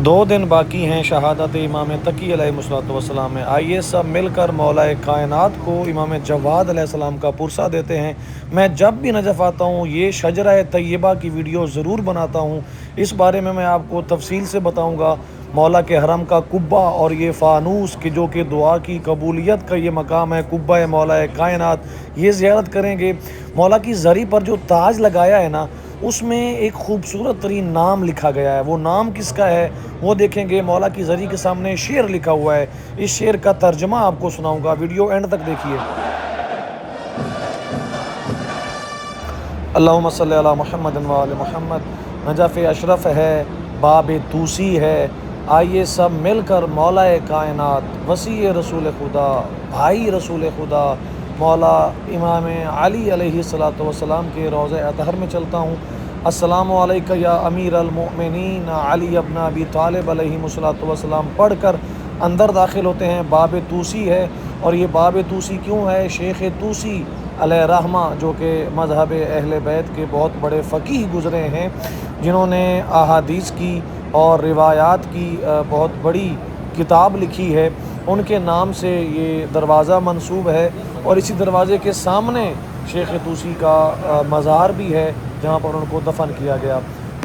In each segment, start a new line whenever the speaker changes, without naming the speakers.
دو دن باقی ہیں شہادت امام تقی علیہ السلام میں۔ آئیے سب مل کر مولا کائنات کو امام جواد علیہ السلام کا پرسہ دیتے ہیں۔ میں جب بھی نجف آتا ہوں یہ شجرہ طیبہ کی ویڈیو ضرور بناتا ہوں۔ اس بارے میں آپ کو تفصیل سے بتاؤں گا۔ مولا کے حرم کا قبہ اور یہ فانوس کہ جو کہ دعا کی قبولیت کا یہ مقام ہے، قبہ مولا کائنات، یہ زیارت کریں گے۔ مولا کی زری پر جو تاج لگایا ہے نا، اس میں ایک خوبصورت ترین نام لکھا گیا ہے۔ وہ نام کس کا ہے وہ دیکھیں گے۔ مولا کی زری کے سامنے شعر لکھا ہوا ہے، اس شعر کا ترجمہ آپ کو سناؤں گا، ویڈیو اینڈ تک دیکھیے۔ اللہم صلی علی محمد و آل محمد۔ نجف اشرف ہے، باب توسی ہے۔ آئیے سب مل کر مولا کائنات، وسیع رسول خدا، بھائی رسول خدا، مولا امام علی علیہ السلام کے روضہ اطہر میں چلتا ہوں۔ السلام علیکہ یا امیر المؤمنین علی ابن ابی طالب علیہ السلام پڑھ کر اندر داخل ہوتے ہیں۔ باب توسی ہے، اور یہ باب توسی کیوں ہے؟ شیخ توسی علیہ رحمہ جو کہ مذہب اہل بیت کے بہت بڑے فقیہ گزرے ہیں، جنہوں نے احادیث کی اور روایات کی بہت بڑی کتاب لکھی ہے، ان کے نام سے یہ دروازہ منسوب ہے۔ اور اسی دروازے کے سامنے شیخ توسی کا مزار بھی ہے جہاں پر ان کو دفن کیا گیا۔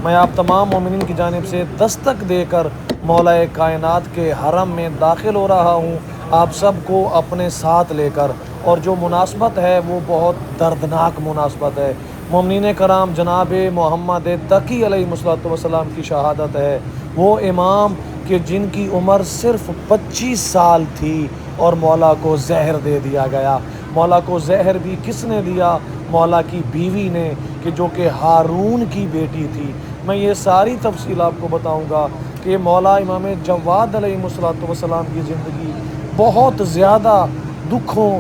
میں آپ تمام مومنین کی جانب سے دستک دے کر مولا کائنات کے حرم میں داخل ہو رہا ہوں، آپ سب کو اپنے ساتھ لے کر۔ اور جو مناسبت ہے وہ بہت دردناک مناسبت ہے۔ مومنین کرام، جناب محمد تقی علیہ السلام کی شہادت ہے۔ وہ امام کہ جن کی عمر صرف 25 سال تھی اور مولا کو زہر دے دیا گیا۔ مولا کو زہر بھی کس نے دیا؟ مولا کی بیوی نے، کہ جو کہ ہارون کی بیٹی تھی۔ میں یہ ساری تفصیل آپ کو بتاؤں گا کہ مولا امام جواد علیہ السلام کی زندگی بہت زیادہ دکھوں،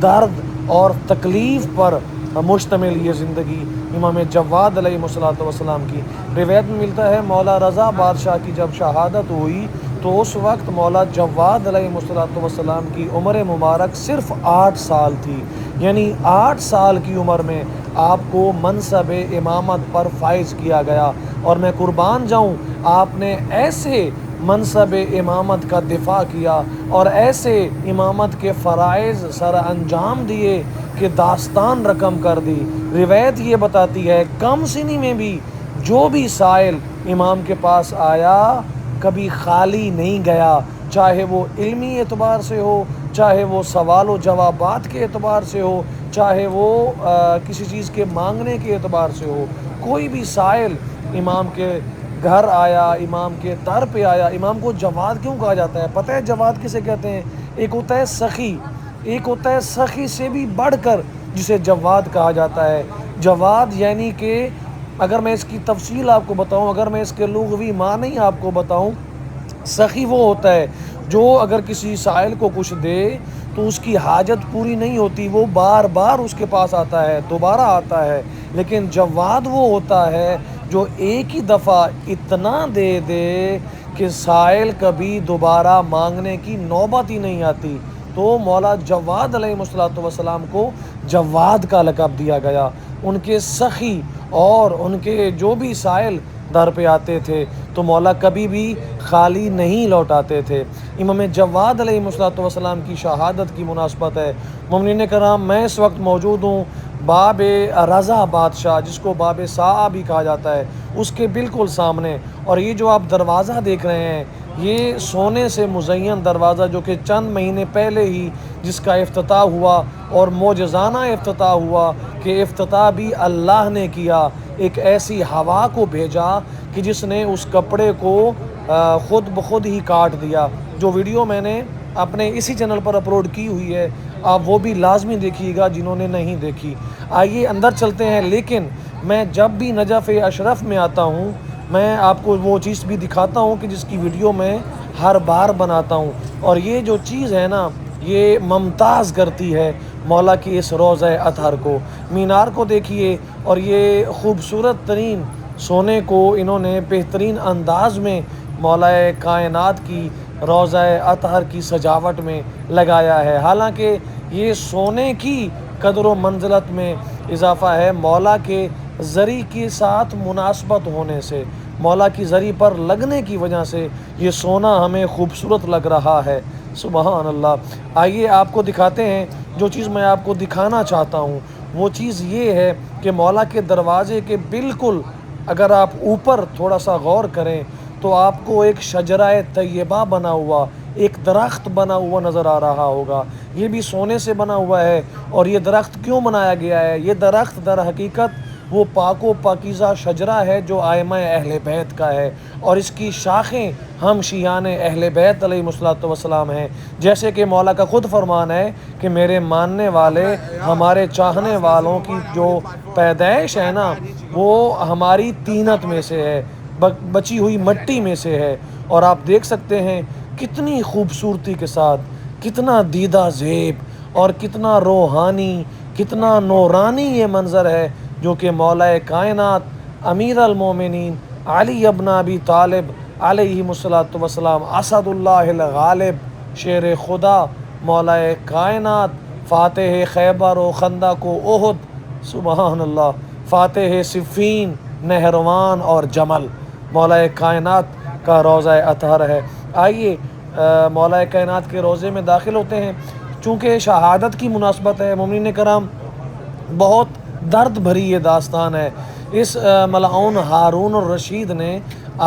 درد اور تکلیف پر مشتمل یہ زندگی امام جواد علیہ السلام کی۔ روایت میں ملتا ہے مولا رضا بادشاہ کی جب شہادت ہوئی تو اس وقت مولا جواد علیہ السلام کی عمر مبارک صرف 8 سال تھی، یعنی 8 سال کی عمر میں آپ کو منصب امامت پر فائز کیا گیا۔ اور میں قربان جاؤں، آپ نے ایسے منصب امامت کا دفاع کیا اور ایسے امامت کے فرائض سر انجام دیے کہ داستان رقم کر دی۔ روایت یہ بتاتی ہے کم سنی میں بھی جو بھی سائل امام کے پاس آیا کبھی خالی نہیں گیا، چاہے وہ علمی اعتبار سے ہو، چاہے وہ سوال و جوابات کے اعتبار سے ہو، چاہے وہ کسی چیز کے مانگنے کے اعتبار سے ہو۔ کوئی بھی سائل امام کے گھر آیا، امام کے در پہ آیا۔ امام کو جواد کیوں کہا جاتا ہے؟ پتہ ہے جواد کسے کہتے ہیں؟ ایک ہوتا ہے سخی، ایک ہوتا ہے سخی سے بھی بڑھ کر جسے جواد کہا جاتا ہے۔ جواد یعنی کہ اگر میں اس کی تفصیل آپ کو بتاؤں، اگر میں اس کے لغوی معنی آپ کو بتاؤں، سخی وہ ہوتا ہے جو اگر کسی سائل کو کچھ دے تو اس کی حاجت پوری نہیں ہوتی، وہ بار بار اس کے پاس آتا ہے، دوبارہ آتا ہے۔ لیکن جواد وہ ہوتا ہے جو ایک ہی دفعہ اتنا دے دے کہ سائل کبھی دوبارہ مانگنے کی نوبت ہی نہیں آتی۔ تو مولا جواد علیہ السلام کو جواد کا لقب دیا گیا۔ ان کے سخی اور ان کے جو بھی سائل در پہ آتے تھے تو مولا کبھی بھی خالی نہیں لوٹاتے تھے۔ امام جواد علیہ السلام کی شہادت کی مناسبت ہے۔ مومنین کرام، میں اس وقت موجود ہوں باب رضا بادشاہ، جس کو باب ساعہ بھی کہا جاتا ہے، اس کے بالکل سامنے۔ اور یہ جو آپ دروازہ دیکھ رہے ہیں یہ سونے سے مزین دروازہ جو کہ چند مہینے پہلے ہی جس کا افتتاح ہوا اور معجزانہ افتتاح ہوا کہ افتتاح بھی اللہ نے کیا۔ ایک ایسی ہوا کو بھیجا کہ جس نے اس کپڑے کو خود بخود ہی کاٹ دیا۔ جو ویڈیو میں نے اپنے اسی چینل پر اپلوڈ کی ہوئی ہے، آپ وہ بھی لازمی دیکھیے گا جنہوں نے نہیں دیکھی۔ آئیے اندر چلتے ہیں۔ لیکن میں جب بھی نجف اشرف میں آتا ہوں میں آپ کو وہ چیز بھی دکھاتا ہوں کہ جس کی ویڈیو میں ہر بار بناتا ہوں، اور یہ جو چیز ہے نا یہ ممتاز کرتی ہے مولا کی اس روضہ اطہر کو۔ مینار کو دیکھیے، اور یہ خوبصورت ترین سونے کو انہوں نے بہترین انداز میں مولا کائنات کی روضہ اطہر کی سجاوٹ میں لگایا ہے۔ حالانکہ یہ سونے کی قدر و منزلت میں اضافہ ہے مولا کے زری کے ساتھ مناسبت ہونے سے۔ مولا کی زری پر لگنے کی وجہ سے یہ سونا ہمیں خوبصورت لگ رہا ہے۔ سبحان اللہ۔ آئیے آپ کو دکھاتے ہیں، جو چیز میں آپ کو دکھانا چاہتا ہوں وہ چیز یہ ہے کہ مولا کے دروازے کے بالکل اگر آپ اوپر تھوڑا سا غور کریں تو آپ کو ایک شجرہ طیبہ بنا ہوا، ایک درخت بنا ہوا نظر آ رہا ہوگا۔ یہ بھی سونے سے بنا ہوا ہے۔ اور یہ درخت کیوں بنایا گیا ہے؟ یہ درخت در حقیقت وہ پاک و پاکیزہ شجرہ ہے جو ائمہ اہل بیت کا ہے، اور اس کی شاخیں ہم شیعان اہل بیت علیہ الصلوۃ والسلام ہیں۔ جیسے کہ مولا کا خود فرمان ہے کہ میرے ماننے والے، ہمارے چاہنے والوں کی جو پیدائش ہے نا وہ ہماری طینت میں سے ہے، بچی ہوئی مٹی میں سے ہے۔ اور آپ دیکھ سکتے ہیں کتنی خوبصورتی کے ساتھ، کتنا دیدہ زیب اور کتنا روحانی، کتنا نورانی یہ منظر ہے جو کہ مولا کائنات امیر المومنین علی ابن ابی طالب علیہ الصلوۃ والسلام، اسد اللہ الغالب، شیر خدا، مولا کائنات، فاتح خیبر و خندق و احد، سبحان اللہ، فاتح صفین، نہروان اور جمل، مولا کائنات کا روضہ اطہر ہے۔ آئیے مولا کائنات کے روضے میں داخل ہوتے ہیں۔ چونکہ شہادت کی مناسبت ہے مومنین کرام، بہت درد بھری یہ داستان ہے۔ اس ملعون ہارون الرشید نے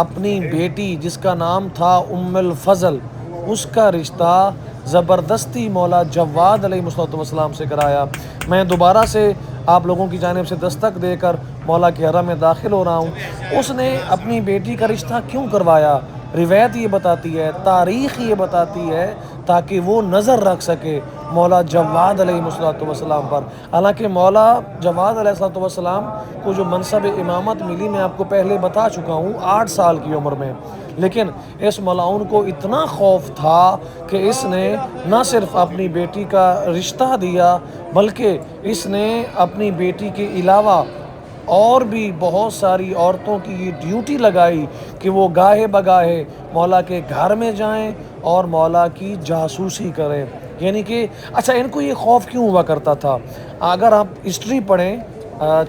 اپنی بیٹی جس کا نام تھا ام الفضل، اس کا رشتہ زبردستی مولا جواد علیہ السلام سے کرایا۔ میں دوبارہ سے آپ لوگوں کی جانب سے دستک دے کر مولا کے حرم میں داخل ہو رہا ہوں۔ اس نے اپنی بیٹی کا رشتہ کیوں کروایا؟ روایت یہ بتاتی ہے، تاریخ یہ بتاتی ہے، تاکہ وہ نظر رکھ سکے مولا جواد علیہ السلام پر۔ حالانکہ مولا جواد علیہ السلام کو جو منصب امامت ملی میں آپ کو پہلے بتا چکا ہوں 8 سال کی عمر میں، لیکن اس ملعون کو اتنا خوف تھا کہ اس نے نہ صرف اپنی بیٹی کا رشتہ دیا بلکہ اس نے اپنی بیٹی کے علاوہ اور بھی بہت ساری عورتوں کی یہ ڈیوٹی لگائی کہ وہ گاہے بگاہے مولا کے گھر میں جائیں اور مولا کی جاسوسی کریں۔ یعنی کہ اچھا، ان کو یہ خوف کیوں ہوا کرتا تھا؟ اگر آپ ہسٹری پڑھیں،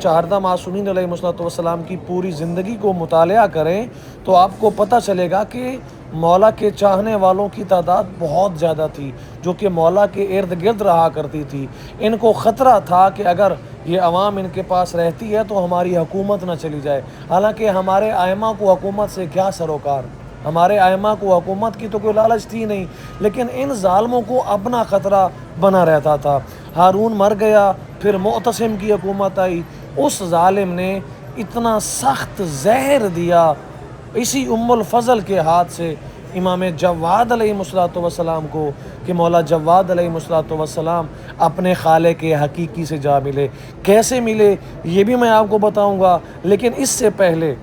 چہاردہ معصومین علیہ السلام کی پوری زندگی کو مطالعہ کریں تو آپ کو پتہ چلے گا کہ مولا کے چاہنے والوں کی تعداد بہت زیادہ تھی، جو کہ مولا کے ارد گرد رہا کرتی تھی۔ ان کو خطرہ تھا کہ اگر یہ عوام ان کے پاس رہتی ہے تو ہماری حکومت نہ چلی جائے۔ حالانکہ ہمارے ائمہ کو حکومت سے کیا سروکار، ہمارے ائمہ کو حکومت کی تو کوئی لالچ تھی نہیں، لیکن ان ظالموں کو اپنا خطرہ بنا رہتا تھا۔ ہارون مر گیا، پھر معتصم کی حکومت آئی، اس ظالم نے اتنا سخت زہر دیا اسی ام الفضل کے ہاتھ سے امام جواد علیہ السلام کو کہ مولا جواد علیہ السلام اپنے خالق حقیقی سے جا ملے۔ کیسے ملے یہ بھی میں آپ کو بتاؤں گا، لیکن اس سے پہلے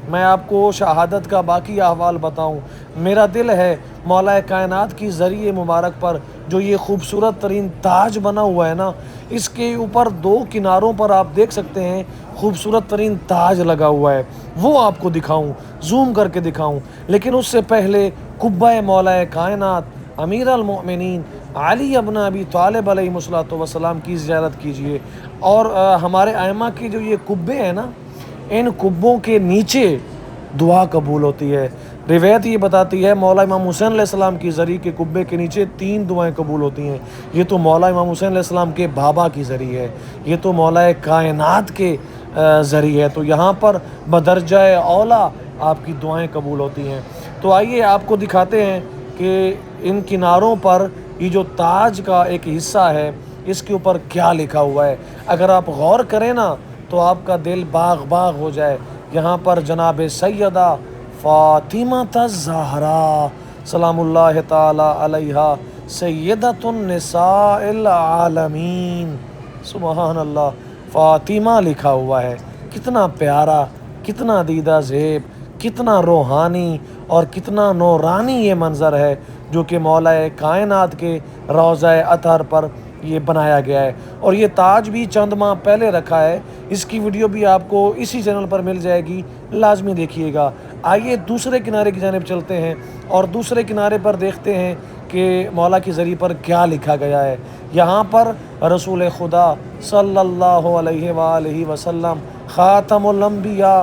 میں آپ کو شہادت کا باقی احوال بتاؤں۔ میرا دل ہے مولا کائنات کی ذریعہ مبارک پر جو یہ خوبصورت ترین تاج بنا ہوا ہے نا، اس کے اوپر 2 کناروں پر آپ دیکھ سکتے ہیں خوبصورت ترین تاج لگا ہوا ہے، وہ آپ کو دکھاؤں، زوم کر کے دکھاؤں۔ لیکن اس سے پہلے قبہ مولا کائنات امیر المؤمنین علی ابن ابی طالب علیہ السلام کی زیارت کیجئے۔ اور ہمارے ائمہ کے جو یہ قبے ہیں نا، ان قبوں کے نیچے دعا قبول ہوتی ہے۔ روایت یہ بتاتی ہے مولا امام حسین علیہ السلام کی ذریعہ کے قبے کے نیچے 3 دعائیں قبول ہوتی ہیں۔ یہ تو مولا امام حسین علیہ السلام کے بابا کی ذریعہ ہے، یہ تو مولا کائنات کے ذریعہ ہے، تو یہاں پر بدرجہ اولا آپ کی دعائیں قبول ہوتی ہیں۔ تو آئیے آپ کو دکھاتے ہیں کہ ان کناروں پر یہ جو تاج کا ایک حصہ ہے اس کے اوپر کیا لکھا ہوا ہے۔ اگر آپ غور کریں نا تو آپ کا دل باغ باغ ہو جائے۔ یہاں پر جناب سیدہ فاطمہ الزہرا سلام اللہ تعالی علیہا سیدۃ النساء العالمین، سبحان اللہ، فاطمہ لکھا ہوا ہے۔ کتنا پیارا، کتنا دیدہ زیب، کتنا روحانی اور کتنا نورانی یہ منظر ہے جو کہ مولا کائنات کے روضہ اطہر پر یہ بنایا گیا ہے۔ اور یہ تاج بھی چند ماہ پہلے رکھا ہے، اس کی ویڈیو بھی آپ کو اسی چینل پر مل جائے گی، لازمی دیکھیے گا۔ آئیے دوسرے کنارے کی جانب چلتے ہیں اور دوسرے کنارے پر دیکھتے ہیں کہ مولا کی ذریعہ پر کیا لکھا گیا ہے۔ یہاں پر رسول خدا صلی اللہ علیہ وآلہ وسلم خاتم الانبیاء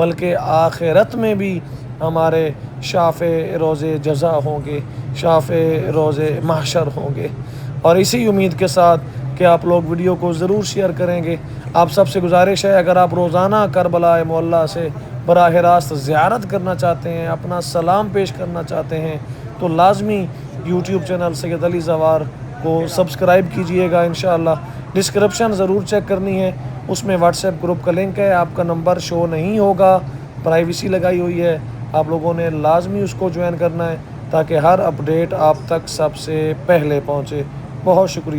بلکہ آخرت میں بھی ہمارے شافع روز جزا ہوں گے، شافع روز محشر ہوں گے۔ اور اسی امید کے ساتھ کہ آپ لوگ ویڈیو کو ضرور شیئر کریں گے۔ آپ سب سے گزارش ہے، اگر آپ روزانہ کربلا معلیٰ سے براہ راست زیارت کرنا چاہتے ہیں، اپنا سلام پیش کرنا چاہتے ہیں، تو لازمی یوٹیوب چینل سید علی زوار کو سبسکرائب کیجئے گا انشاءاللہ۔ ڈسکرپشن ضرور چیک کرنی ہے، اس میں واٹس ایپ گروپ کا لنک ہے، آپ کا نمبر شو نہیں ہوگا، پرائیویسی لگائی ہوئی ہے، آپ لوگوں نے لازمی اس کو جوائن کرنا ہے تاکہ ہر اپڈیٹ آپ تک سب سے پہلے پہنچے۔ بہت شکریہ۔